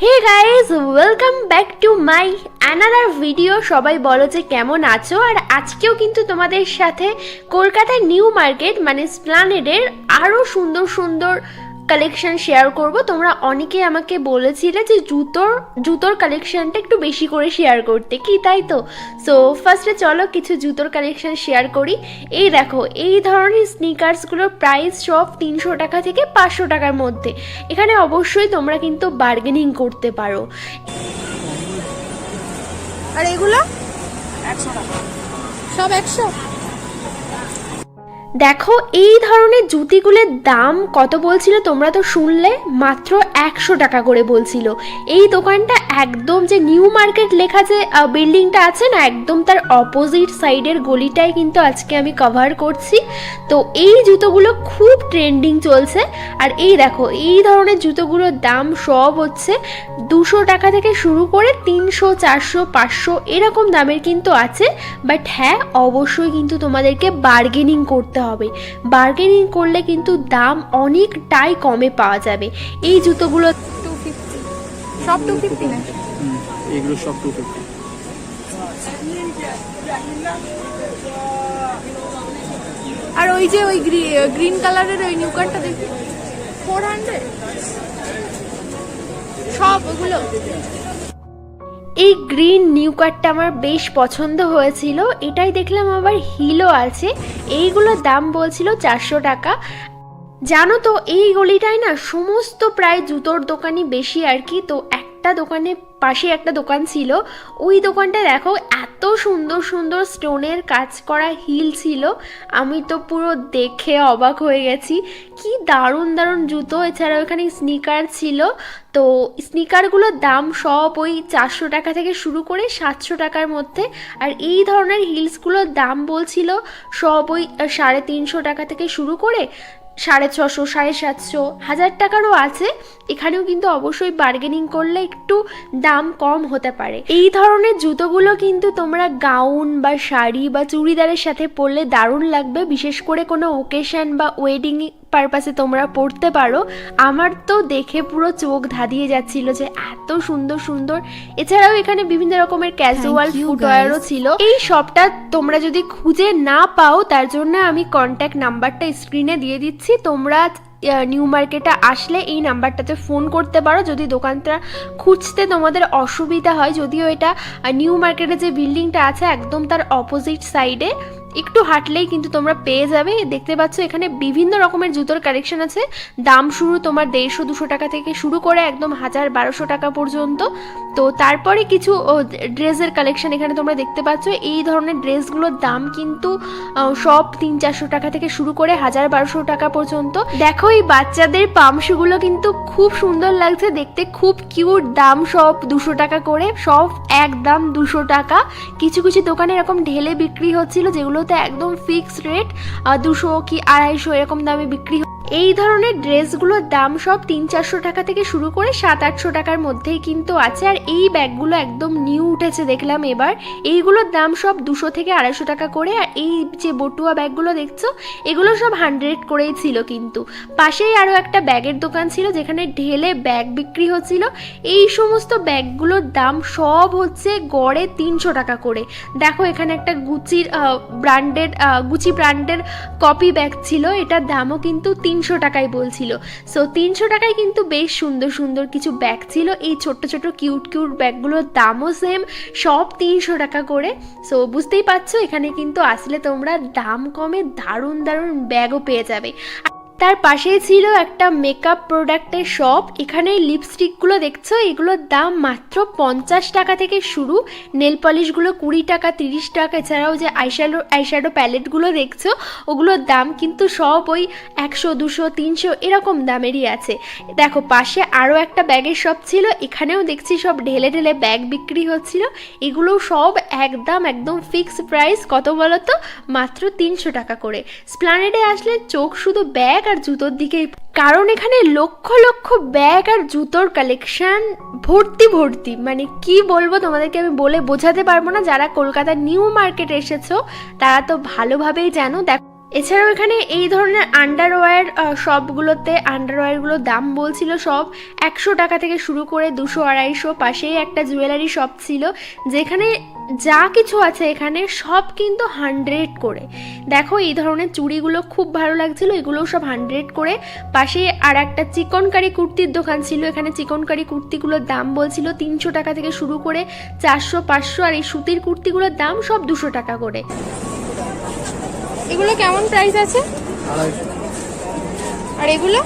Hey guys, welcome back to my another video. সবাই বলো যে কেমন আছো। আর আজকেও কিন্তু তোমাদের সাথে কলকাতার নিউ মার্কেট মানে স্প্লানেডের আরও সুন্দর সুন্দর কালেকশন শেয়ার করব। তোমরা অনেকে আমাকে বলেছিলে যে জুতোর কালেকশনটা একটু বেশি করে শেয়ার করতে, কি তাই তো? সো ফার্স্টে চলো কিছু জুতোর কালেকশন শেয়ার করি। এই দেখো, এই ধরনের স্নিকার্সগুলোর প্রাইস সব 300 টাকা থেকে 500 টাকার মধ্যে। এখানে অবশ্যই তোমরা কিন্তু বার্গেনিং করতে পারো। আর এগুলো 100 টাকা, সব 100। দেখো এই ধরনের জুতিগুলোর দাম কত বলছিল তোমরা তো শুনলে, মাত্র 100 টাকা করে বলছিল। এই দোকানটা একদম যে নিউ মার্কেট লেখা যে বিল্ডিংটা আছে না, একদম তার অপোজিট সাইডের গলিটাই কিন্তু আজকে আমি কভার করছি। তো এই জুতোগুলো খুব ট্রেন্ডিং চলছে। আর এই দেখো, এই ধরনের জুতোগুলোর দাম সব হচ্ছে 200 টাকা থেকে শুরু করে 300, 400, 500 এরকম দামের কিন্তু আছে। বাট হ্যাঁ, অবশ্যই কিন্তু তোমাদেরকে বার্গেনিং করতে হবে। বার্গেনিং করলে কিন্তু দাম অনেকটাই কমে পাওয়া যাবে। এই জুতোগুলো 250, সব 250 না? এগুলো সব 250। আর ওই যে ওই গ্রিন কালারের ওই নিউ কার্ডটা দেখি 400, সব ওগুলো। এই গ্রিন নিউ কার্ডটা আমার বেশ পছন্দ হয়েছিল। এটাই দেখলাম আবার হিলও আছে। এইগুলোর দাম বলছিল 400 টাকা। জানো তো এই গলিটায় না সমস্ত প্রায় জুতোর দোকানই বেশি আর কি। তো একটা দোকানে পাশে একটা দোকান ছিল, ওই দোকানটা দেখো এত সুন্দর সুন্দর স্টোনের কাজ করা হিল ছিল। আমি তো পুরো দেখে অবাক হয়ে গেছি, কি দারুণ দারুণ জুতো। এছাড়াও এখানে স্নিকার ছিল। তো স্নিকারগুলোর দাম সব ওই 400 টাকা থেকে শুরু করে 700 টাকার মধ্যে। আর এই ধরনের হিলসগুলোর দাম বলছিল সব ওই 350 টাকা থেকে শুরু করে 650, 750, 1000 টাকারও আছে। এখানেও কিন্তু অবশ্যই বার্গেনিং করলে একটু দাম কম হতে পারে। এই ধরনের জুতোগুলো কিন্তু তোমরা গাউন বা শাড়ি বা চুড়িদারের সাথে পরলে দারুণ লাগবে। বিশেষ করে কোনো ওকেশন বা ওয়েডিং পারপাসে তোমরা পড়তে পারো। আমার তো দেখে পুরো চোখ ধাঁধিয়ে যাচ্ছিল যে এত সুন্দর সুন্দর। এছাড়াও এখানে বিভিন্ন রকমের ক্যাজুয়াল ফুটওয়্যারও ছিল। এই সবটা তোমরা যদি খুঁজে না পাও, তার জন্য আমি কন্ট্যাক্ট নাম্বারটা স্ক্রিনে দিয়ে দিচ্ছি। তোমরা নিউ মার্কেটে আসলে এই নাম্বারটাতে ফোন করতে পারো যদি দোকানটা খুঁজতে তোমাদের অসুবিধা হয়। যদিও এটা নিউ মার্কেটে যে বিল্ডিংটা আছে একদম তার অপোজিট সাইডে, একটু হাঁটলেই কিন্তু তোমরা পেয়ে যাবে। দেখতে পাচ্ছ এখানে বিভিন্ন রকমের জুতোর কালেকশন আছে। দাম শুরু তোমার 150-200 টাকা থেকে শুরু করে একদম 1000-1200 টাকা পর্যন্ত। তো তারপরে কিছু ড্রেসের কালেকশন এখানে তোমরা দেখতে পাচ্ছ। এই ধরনের ড্রেসগুলোর দাম কিন্তু সব 300-400 টাকা থেকে শুরু করে 1000-1200 টাকা পর্যন্ত। দেখো এই বাচ্চাদের পামশুগুলো কিন্তু খুব সুন্দর লাগছে দেখতে, খুব কিউট। দাম সব 200 টাকা করে, সব একদম 200 টাকা। কিছু কিছু দোকানে এরকম ঢেলে বিক্রি হচ্ছিল, যেগুলোতে একদম ফিক্সড রেট 200 কি 250 এরকম দামে বিক্রি। এই ধরনের ড্রেসগুলোর দাম সব 300-400 টাকা থেকে শুরু করে 700-800 টাকার মধ্যেই কিন্তু আছে। আর এই ব্যাগগুলো একদম নিউ উঠেছে দেখলাম এবার। এইগুলোর দাম সব 200 থেকে 250 টাকা করে। আর এই যে বটুয়া ব্যাগগুলো দেখছো, এগুলো সব 100 করেই ছিল। কিন্তু পাশেই আরও একটা ব্যাগের দোকান ছিল যেখানে ঢেলে ব্যাগ বিক্রি হচ্ছিল। এই সমস্ত ব্যাগগুলোর দাম সব হচ্ছে গড়ে 300 টাকা করে। দেখো এখানে একটা গুচি ব্র্যান্ডের কপি ব্যাগ ছিল, এটার দামও কিন্তু 300 টাকাই বলছিল। সো 300 টাকায় কিন্তু বেশ সুন্দর সুন্দর কিছু ব্যাগ ছিল। এই ছোট্ট ছোট্ট কিউট কিউট ব্যাগগুলোর দামও সেম, সব 300 টাকা করে। সো বুঝতেই পারছো এখানে কিন্তু আসলে তোমরা দাম কমে দারুণ দারুণ ব্যাগও পেয়ে যাবে। তার পাশেই ছিল একটা মেকআপ প্রোডাক্টের শপ। এখানে লিপস্টিকগুলো দেখছো, এগুলোর দাম মাত্র 50 টাকা থেকে শুরু। নেল পলিশগুলো 20 টাকা, 30 টাকা। এছাড়াও যে আইশ্যাডো প্যালেটগুলো দেখছো, ওগুলোর দাম কিন্তু সব ওই 100, 200, 300 এরকম দামেরই আছে। দেখো পাশে আরও একটা ব্যাগের শপ ছিল, এখানেও দেখছি সব ঢেলে ঢেলে ব্যাগ বিক্রি হচ্ছিল। এগুলো সব একদম ফিক্সড প্রাইস। কত বলো তো? মাত্র 300 টাকা করে। স্প্লানেডে আসলে চোখ শুধু ব্যাগ আর জুতোর দিকেই, কারণ এখানে লক্ষ লক্ষ ব্যাগ আর জুতোর কালেকশন ভর্তি ভর্তি। মানে কি বলবো তোমাদেরকে, আমি বলে বোঝাতে পারবো না। যারা কলকাতার নিউ মার্কেটে এসেছো তারা তো ভালোভাবেই জানো। দেখো এছাড়াও এখানে এই ধরনের আন্ডারওয়্যার শপগুলোতে আন্ডারওয়্যারগুলোর দাম বলছিল সব 100 টাকা থেকে শুরু করে 200-250। পাশেই একটা জুয়েলারি শপ ছিল যেখানে যা কিছু আছে এখানে সব কিন্তু 100 করে। দেখো এই ধরনের চুড়িগুলো খুব ভালো লাগছিল, এগুলোও সব 100 করে। পাশে আর একটা চিকনকারি কুর্তির দোকান ছিল, এখানে চিকনকারি কুর্তিগুলোর দাম বলছিল 300 টাকা থেকে শুরু করে 400-500, আর এই সুতির কুর্তিগুলোর দাম সব 200 টাকা করে। এগুলো কেমন প্রাইস আছে? 250। আর এগুলো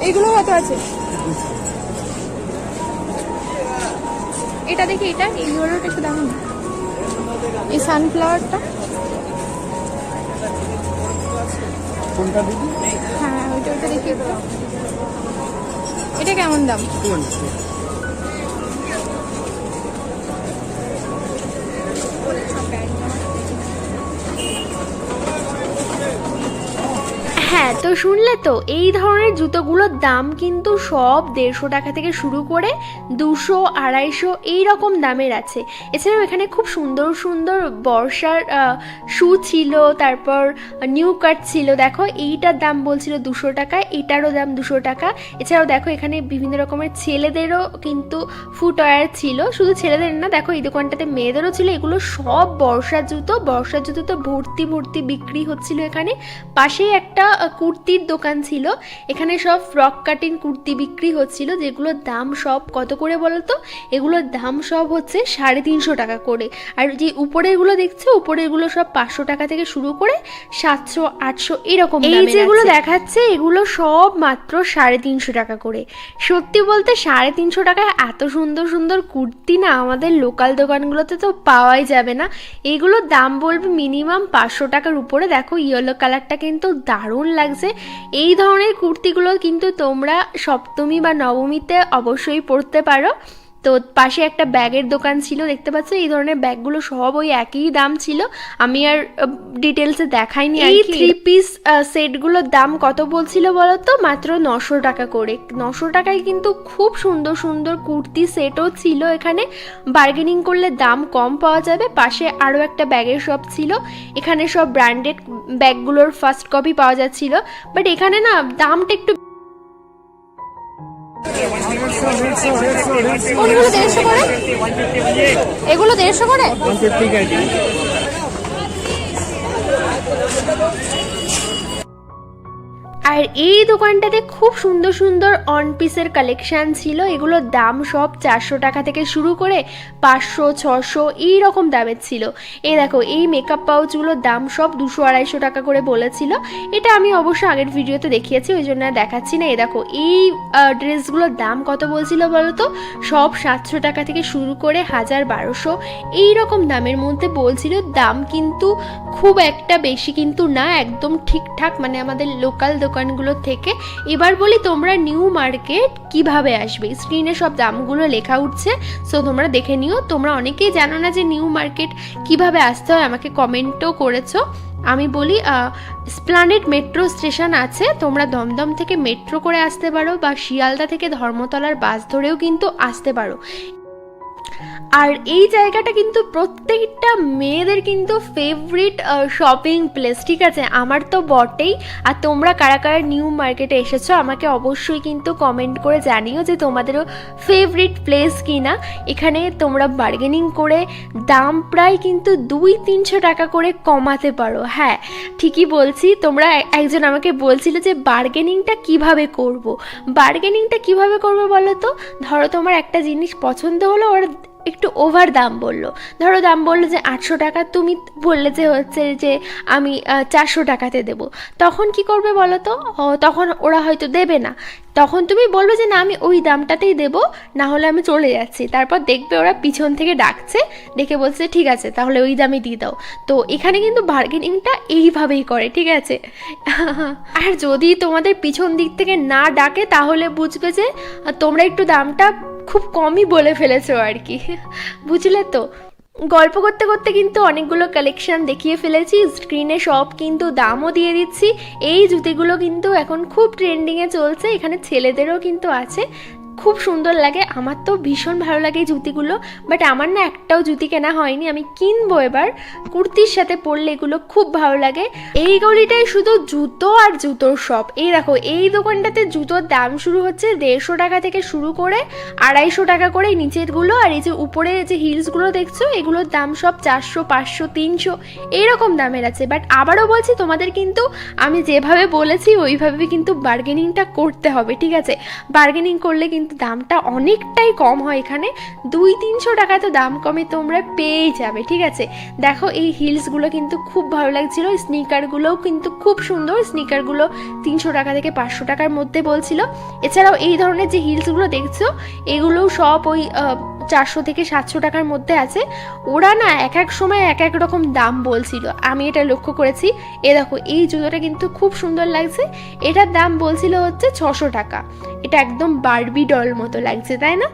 এগুলো কত আছে? এটা দেখি, এটা এই জুয়েলারিটা একটু দাম, এই সানফ্লাওয়ারটা। কোনটা দিদি? হ্যাঁ ওইটা দেখি। এটা কেমন দাম? 200। হ্যাঁ, তো শুনলে তো এই ধরনের জুতোগুলোর দাম কিন্তু সব 150 টাকা থেকে শুরু করে 200-250 এই রকম দামের আছে। এছাড়াও এখানে খুব সুন্দর সুন্দর বর্ষার শু ছিল, তারপর নিউ কাট ছিল। দেখো এইটার দাম বলছিল 200 টাকা, এটারও দাম 200 টাকা। এছাড়াও দেখো এখানে বিভিন্ন রকমের ছেলেদেরও কিন্তু ফুটওয়্যার ছিল, শুধু ছেলেদের না, দেখো এই দোকানটাতে মেয়েদেরও ছিল। এগুলো সব বর্ষার জুতো তো ভর্তি ভর্তি বিক্রি হচ্ছিল এখানে। পাশেই একটা কুর্তির দোকান ছিল, এখানে সব ফ্রক কাটিং কুর্তি বিক্রি হচ্ছিল, যেগুলোর দাম সব কত করে বলো তো? এগুলোর দাম সব হচ্ছে 350 টাকা করে। আর যে উপরেরগুলো দেখছো, উপরেরগুলো সব 500 টাকা থেকে শুরু করে 700-800 এরকম। এই যেগুলো দেখাচ্ছে এগুলো সব মাত্র 350 টাকা করে। সত্যি বলতে 350 টাকায় এত সুন্দর সুন্দর কুর্তি না আমাদের লোকাল দোকানগুলোতে তো পাওয়াই যাবে না। এগুলোর দাম বলবে মিনিমাম 500 টাকার উপরে। দেখো ইয়েলো কালারটা কিন্তু দারুণ লাগছে। এই ধরনের কুর্তিগুলো কিন্তু তোমরা সপ্তমী বা নবমীতে অবশ্যই পরতে পারো। তো পাশে একটা ব্যাগের দোকান ছিল, দেখতে পাচ্ছ এই ধরনের ব্যাগগুলো সব ওই একই দাম ছিল, আমি আর ডিটেলসে দেখাইনি। এই 3 পিস সেটগুলোর দাম কত বলছিল বলো তো? মাত্র 900 টাকা করে। 900 টাকায় কিন্তু খুব সুন্দর সুন্দর কুর্তি সেটও ছিল এখানে, বার্গেনিং করলে দাম কম পাওয়া যাবে। পাশে আরও একটা ব্যাগের শপ ছিল, এখানে সব ব্র্যান্ডেড ব্যাগগুলোর ফার্স্ট কপি পাওয়া যাচ্ছিল, বাট এখানে না দামটা একটু। কোনগুলো 150 করে? এগুলো 150 করে? 150 का है। আর এই দোকানটাতে খুব সুন্দর সুন্দর অন পিসের কালেকশান ছিল, এগুলোর দাম সব 400 টাকা থেকে শুরু করে 500-600 এই রকম দামের ছিল। এই দেখো এই মেকআপ পাউচগুলোর দাম সব 200-250 টাকা করে বলেছিল। এটা আমি অবশ্য আগের ভিডিওতে দেখিয়েছি, ওই জন্য দেখাচ্ছি না। এই দেখো এই ড্রেসগুলোর দাম কত বলছিল বলো তো? সব 700 টাকা থেকে শুরু করে 1000-1200 এই রকম দামের মধ্যে বলছিল। দাম কিন্তু খুব একটা বেশি কিন্তু না, একদম ঠিকঠাক, মানে আমাদের লোকাল দোকানগুলো থেকে। এবার বলি তোমরা নিউ মার্কেট কিভাবে আসবে, স্ক্রিনে সব দামগুলো লেখা উঠছে, সো তোমরা দেখে নিও। তোমরা অনেকেই জানো না যে নিউ মার্কেট কিভাবে আসতে হয়, আমাকে কমেন্টও করেছো। আমি বলি স্প্লানেড মেট্রো স্টেশন আছে, তোমরা দমদম থেকে মেট্রো করে আসতে পারো, বা শিয়ালদা থেকে ধর্মতলার বাস ধরেও কিন্তু আসতে পারো। আর এই জায়গাটা কিন্তু প্রত্যেকটা মেয়েদের কিন্তু ফেভারিট শপিং প্লেস, ঠিক আছে? আমার তো বটেই। আর তোমরা কারা কারা নিউ মার্কেটে এসেছো আমাকে অবশ্যই কিন্তু কমেন্ট করে জানিও যে তোমাদেরও ফেভারিট প্লেস কি না। এখানে তোমরা বার্গেনিং করে দাম প্রায় কিন্তু 200-300 টাকা করে কমাতে পারো। হ্যাঁ ঠিকই বলছি। তোমরা একজন আমাকে বলছিল যে বার্গেনিংটা কিভাবে করব বলো তো? ধরো তোমার একটা জিনিস পছন্দ হলো, ওর একটু ওভার দাম বললো, ধরো দাম বললো যে 800 টাকা, তুমি বললে যে হচ্ছে যে আমি 400 টাকাতে দেবো, তখন কি করবে বলো তো? তখন ওরা হয়তো দেবে না, তখন তুমি বলবে যে না আমি ওই দামটাতেই দেবো, না হলে আমি চলে যাচ্ছি। তারপর দেখবে ওরা পিছন থেকে ডাকছে, ডেকে বলছে ঠিক আছে তাহলে ওই দামে দিয়ে দাও। তো এখানে কিন্তু বার্গেনিংটা এইভাবেই করে, ঠিক আছে? আর যদি তোমাদের পিছন দিক থেকে না ডাকে তাহলে বুঝবে যে তোমরা একটু দামটা খুব কমই বলে ফেলেছো আর কি, বুঝলে তো? গল্প করতে করতে কিন্তু অনেকগুলো কালেকশন দেখিয়ে ফেলেছি, স্ক্রিনে সব কিন্তু দামও দিয়ে দিচ্ছি। এই জুতিগুলো কিন্তু এখন খুব ট্রেন্ডিংয়ে চলছে, এখানে ছেলেদেরও কিন্তু আছে। খুব সুন্দর লাগে, আমার তো ভীষণ ভালো লাগে এই জুতিগুলো। বাট আমার না একটাও জুতি কেনা হয়নি, আমি কিনবো এবার, কুর্তির সাথে পরলে এগুলো খুব ভালো লাগে। এই গলিটাই শুধু জুতো আর জুতোর শপ। এই দেখো এই দোকানটাতে জুতোর দাম শুরু হচ্ছে 150 টাকা থেকে শুরু করে 250 টাকা করে এই নিচেরগুলো, আর এই যে উপরে যে হিলসগুলো দেখছো এগুলোর দাম সব 400, 500, 300 এইরকম দামের আছে। বাট আবারও বলছি তোমাদের কিন্তু আমি যেভাবে বলেছি ওইভাবে কিন্তু বার্গেনিংটা করতে হবে, ঠিক আছে? বার্গেনিং করলে কিন্তু দামটা অনেকটাই কম হয়, এখানে 200-300 টাকা তো দাম কমে তোমরা পেয়েই যাবে, ঠিক আছে? দেখো এই হিলসগুলো কিন্তু খুব ভালো লাগছিল, স্নিকারগুলোও কিন্তু খুব সুন্দর, স্নিকারগুলো 300 টাকা থেকে 500 টাকার মধ্যে বলছিল। এছাড়াও এই ধরনের যে হিলসগুলো দেখছো এগুলোও সব ওই 400 থেকে 700 টাকার মধ্যে আছে। ওরা না এক এক সময় এক এক রকম দাম বলছিল, আমি এটা লক্ষ্য করেছি। এ দেখো এই জুতোটা কিন্তু খুব সুন্দর লাগছে, এটার দাম বলছিল হচ্ছে 600 টাকা। এটা একদম বারবি ডল মতো লাগছে, তাই না?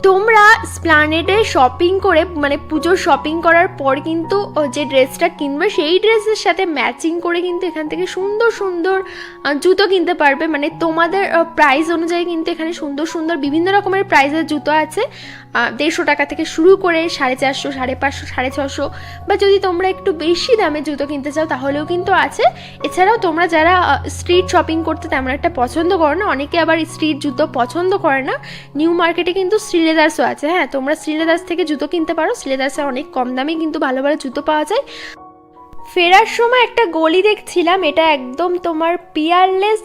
তোমরা স্প্ল্যানেডে শপিং করে মানে পুজোর শপিং করার পর কিন্তু যে ড্রেসটা কিনবে সেই ড্রেসের সাথে ম্যাচিং করে কিন্তু এখান থেকে সুন্দর সুন্দর জুতো কিনতে পারবে। মানে তোমাদের প্রাইস অনুযায়ী কিন্তু এখানে সুন্দর সুন্দর বিভিন্ন রকমের প্রাইসের জুতো আছে, 150 টাকা থেকে শুরু করে 450, 550, 650, বা যদি তোমরা একটু বেশি দামে জুতো কিনতে চাও তাহলেও কিন্তু আছে। এছাড়াও তোমরা যারা স্ট্রিট শপিং করতে তেমন একটা পছন্দ করো না, অনেকে আবার স্ট্রিট জুতো পছন্দ করে না, নিউ মার্কেটে কিন্তু শ্রীলেদার্সও আছে। হ্যাঁ, তোমরা শ্রীলেদার্স থেকে জুতো কিনতে পারো, শ্রীলেদার্সে অনেক কম দামে কিন্তু ভালো ভালো জুতো পাওয়া যায়। ফেরার সময় একটা গলি দেখছিলাম, এটা একদম তোমার পিয়ারলেস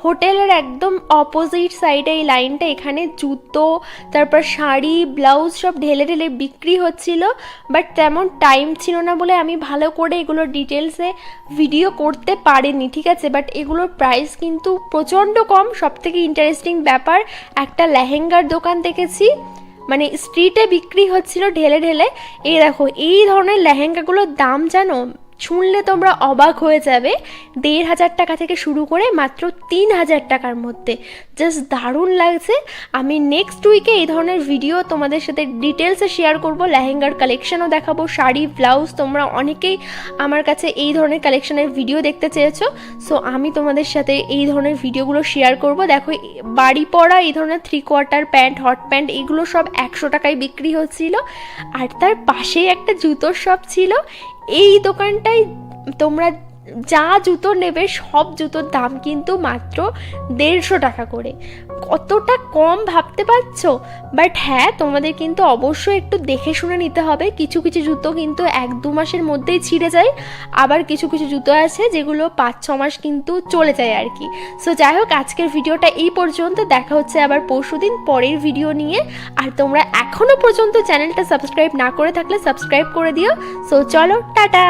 হোটেলের একদম অপোজিট সাইডে এই লাইনটা, এখানে জুতো তারপর শাড়ি ব্লাউজ সব ঢেলে ঢেলে বিক্রি হচ্ছিল। বাট তেমন টাইম ছিল না বলে আমি ভালো করে এগুলোর ডিটেলসে ভিডিও করতে পারিনি, ঠিক আছে? বাট এগুলোর প্রাইস কিন্তু প্রচণ্ড কম। সবথেকে ইন্টারেস্টিং ব্যাপার, একটা লেহেঙ্গার দোকান দেখেছি, মানে স্ট্রিটে বিক্রি হচ্ছিল ঢেলে ঢেলে। এই দেখো এই ধরনের লেহেঙ্গাগুলোর দাম জানো, শুনলে তোমরা অবাক হয়ে যাবে, 1500 টাকা থেকে শুরু করে মাত্র 3000 টাকার মধ্যে। জাস্ট দারুণ লাগছে। আমি নেক্সট উইকে এই ধরনের ভিডিও তোমাদের সাথে ডিটেলসে শেয়ার করব, লেহেঙ্গার কালেকশনও দেখাবো, শাড়ি ব্লাউজ। তোমরা অনেকেই আমার কাছে এই ধরনের কালেকশনের ভিডিও দেখতে চেয়েছো, সো আমি তোমাদের সাথে এই ধরনের ভিডিওগুলো শেয়ার করব। দেখো বাড়ি পরা এই ধরনের 3/4 প্যান্ট, হট প্যান্ট, এগুলো সব 100 টাকায় বিক্রি হচ্ছিল। আর তার পাশেই একটা জুতোর শপ ছিল। এই দোকানটায় তোমরা যা জুতো নেবে সব জুতোর দাম কিন্তু মাত্র 150 টাকা করে। কতটা কম ভাবতে পারছো? বাট হ্যাঁ, তোমাদের কিন্তু অবশ্যই একটু দেখে শুনে নিতে হবে। কিছু কিছু জুতো কিন্তু 1-2 মাসের মধ্যেই ছিঁড়ে যায়, আবার কিছু কিছু জুতো আছে যেগুলো 5-6 মাস কিন্তু চলে যায় আর কি। সো যাই হোক, আজকের ভিডিওটা এই পর্যন্ত, দেখা হচ্ছে আবার পরশুদিন পরের ভিডিও নিয়ে। আর তোমরা এখনও পর্যন্ত চ্যানেলটা সাবস্ক্রাইব না করে থাকলে সাবস্ক্রাইব করে দিও। সো চলো, টাটা।